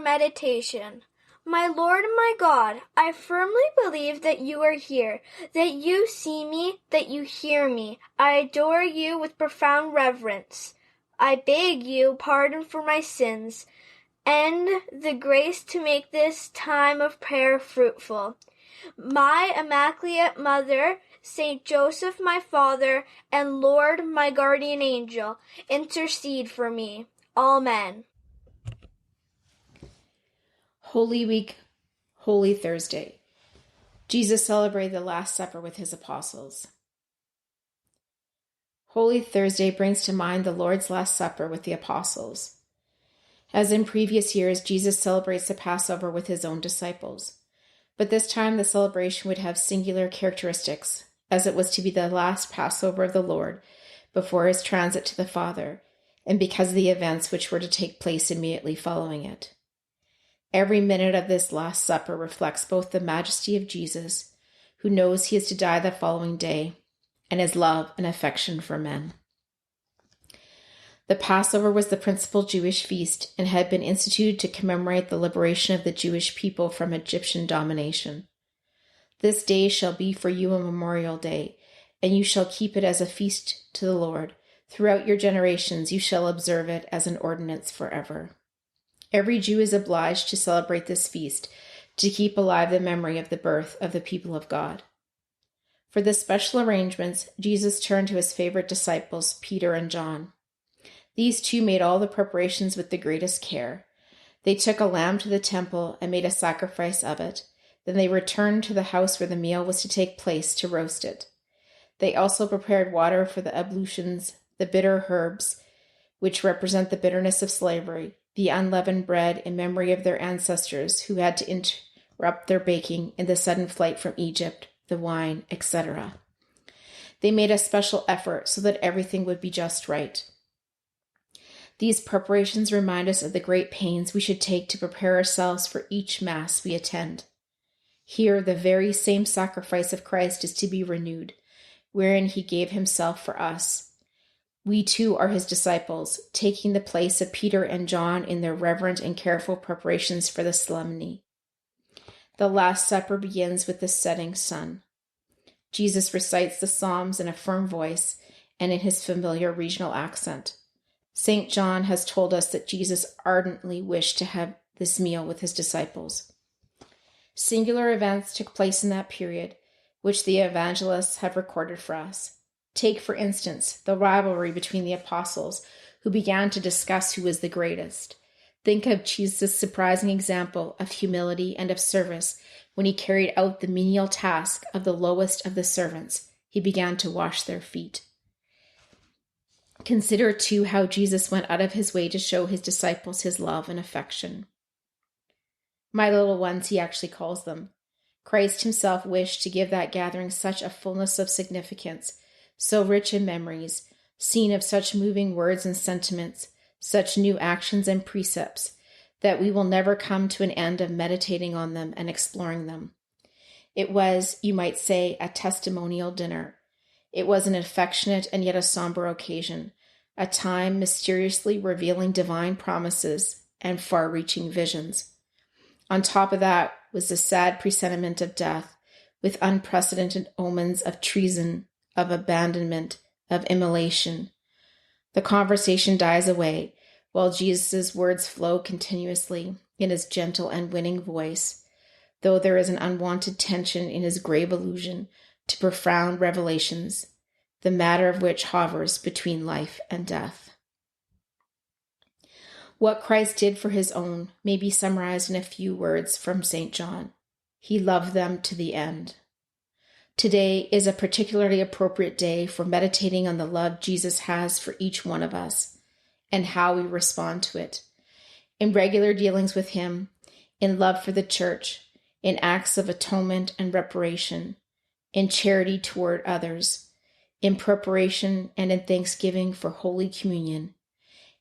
meditation. My Lord and my God, I firmly believe that you are here, that you see me, that you hear me. I adore you with profound reverence. I beg you pardon for my sins and the grace to make this time of prayer fruitful. My Immaculate Mother, Saint Joseph, my Father, and Lord, my guardian angel, intercede for me. Amen. Holy Week, Holy Thursday. Jesus celebrated the Last Supper with his apostles. Holy Thursday brings to mind the Lord's Last Supper with the apostles. As in previous years, Jesus celebrates the Passover with his own disciples. But this time the celebration would have singular characteristics, as it was to be the last Passover of the Lord before his transit to the Father, and because of the events which were to take place immediately following it. Every minute of this Last Supper reflects both the majesty of Jesus, who knows he is to die the following day, and his love and affection for men. The Passover was the principal Jewish feast and had been instituted to commemorate the liberation of the Jewish people from Egyptian domination. This day shall be for you a memorial day, and you shall keep it as a feast to the Lord. Throughout your generations you shall observe it as an ordinance forever. Every Jew is obliged to celebrate this feast to keep alive the memory of the birth of the people of God. For the special arrangements, Jesus turned to his favorite disciples, Peter and John. These two made all the preparations with the greatest care. They took a lamb to the temple and made a sacrifice of it. Then they returned to the house where the meal was to take place to roast it. They also prepared water for the ablutions, the bitter herbs, which represent the bitterness of slavery, the unleavened bread in memory of their ancestors who had to interrupt their baking in the sudden flight from Egypt, the wine, etc. They made a special effort so that everything would be just right. These preparations remind us of the great pains we should take to prepare ourselves for each Mass we attend. Here, the very same sacrifice of Christ is to be renewed, wherein he gave himself for us. We too are his disciples, taking the place of Peter and John in their reverent and careful preparations for the solemnity. The Last Supper begins with the setting sun. Jesus recites the Psalms in a firm voice and in his familiar regional accent. St. John has told us that Jesus ardently wished to have this meal with his disciples. Singular events took place in that period, which the evangelists have recorded for us. Take, for instance, the rivalry between the apostles, who began to discuss who was the greatest. Think of Jesus' surprising example of humility and of service when he carried out the menial task of the lowest of the servants. He began to wash their feet. Consider, too, how Jesus went out of his way to show his disciples his love and affection. My little ones, he actually calls them. Christ himself wished to give that gathering such a fullness of significance, so rich in memories, seen of such moving words and sentiments, such new actions and precepts, that we will never come to an end of meditating on them and exploring them. It was, you might say, a testimonial dinner. It was an affectionate and yet a somber occasion, a time mysteriously revealing divine promises and far-reaching visions. On top of that was the sad presentiment of death, with unprecedented omens of treason, of abandonment, of immolation. The conversation dies away, while Jesus' words flow continuously in his gentle and winning voice, though there is an unwanted tension in his grave allusion to profound revelations, the matter of which hovers between life and death. What Christ did for his own may be summarized in a few words from St. John. He loved them to the end. Today is a particularly appropriate day for meditating on the love Jesus has for each one of us and how we respond to it. In regular dealings with him, in love for the Church, in acts of atonement and reparation, in charity toward others, in preparation and in thanksgiving for Holy Communion,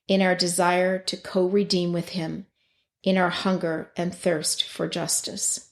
in our desire to co-redeem with him, in our hunger and thirst for justice.